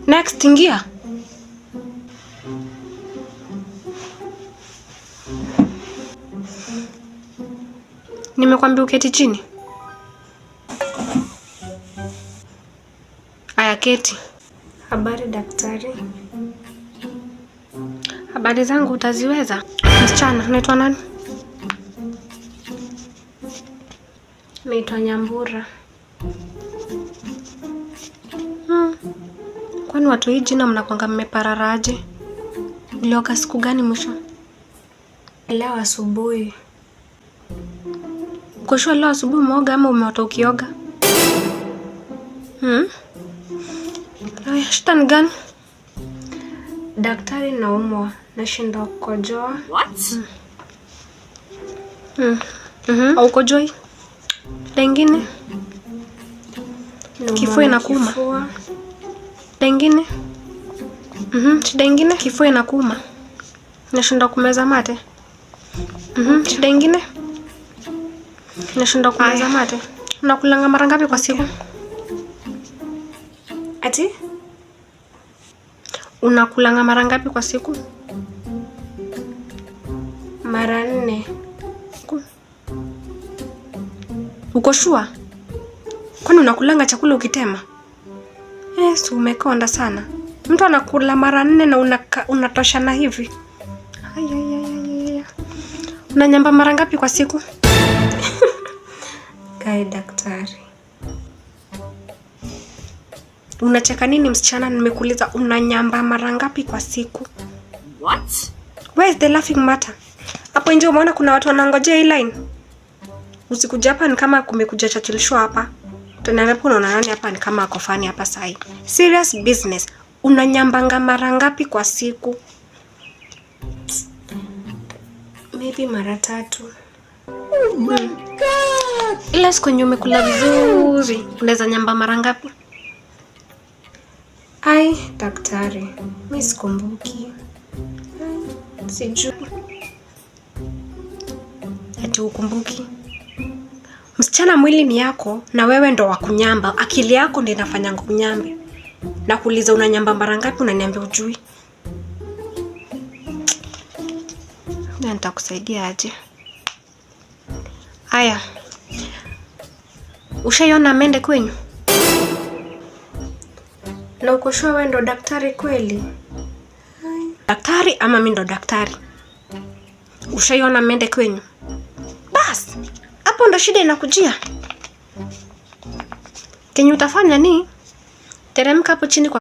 Next, ingia. Nimekwambia uketi chini. Aya, keti. Habari daktari. Habari zangu utaziweza? Msichana, unaitwa nani? Naitwa Nyambura. Kwani watu hii jina mnakwanga mmepararaje? Ulioga siku gani mwisho? Leo asubuhi. Ukoshua leo asubuhi umeoga ama umeota ukioga? Aya, shida ni gani? Daktari, naumwa. Nashinda kukojoa. What? Au kojoi? Lengine? Kifua inakuuma. Lengine? Shida ingine? Kifua inakuuma. Nashinda kumeza mate. Shida ingine? Nashinda kumeza mate. Unakulanga mara ngapi kwa siku? Ati? Unakulanga mara ngapi kwa siku? Mara 4. Uko sure? Kwani unakulanga chakula ukitema? Yes, umekonda sana. Mtu anakula mara 4 na unatosha na hivi. Ay. Unanyamba mara ngapi kwa siku? Kai daktari. Unacheka nini msichana? Nimekuuliza unanyamba mara ngapi kwa siku? What? Where is the laughing matter? Hapo nje umeona kuna watu wanangojea hii line. Usikuja hapa ni kama kumekuja Churchill show hapa. Tunaambia unaona nani hapa ni kama ako fani hapa sai. Serious business. Unanyambanga mara ngapi kwa siku? Maybe mara 3. Oh my god. Ila siku yenye umekula vizuri, unaweza nyamba mara ngapi? Ai, daktari. Mimi sikumbuki. Sijui. Ati ukumbuki? Msichana, mwili ni yako na wewe ndo wa kunyamba. Akili yako ndio inafanya kunyambe. Na kuuliza unanyamba mara ngapi unaniambia ujui. Na nitakusaidia aje? Aya. Ushaiona mende kwenyu? Na uko sure wewe ndo daktari kweli? Daktari ama mimi ndo daktari? Ushaiona mende kwenyu? Bas, hapo ndo shida inakujia. Kenye utafanya ni teremka hapo chini kwa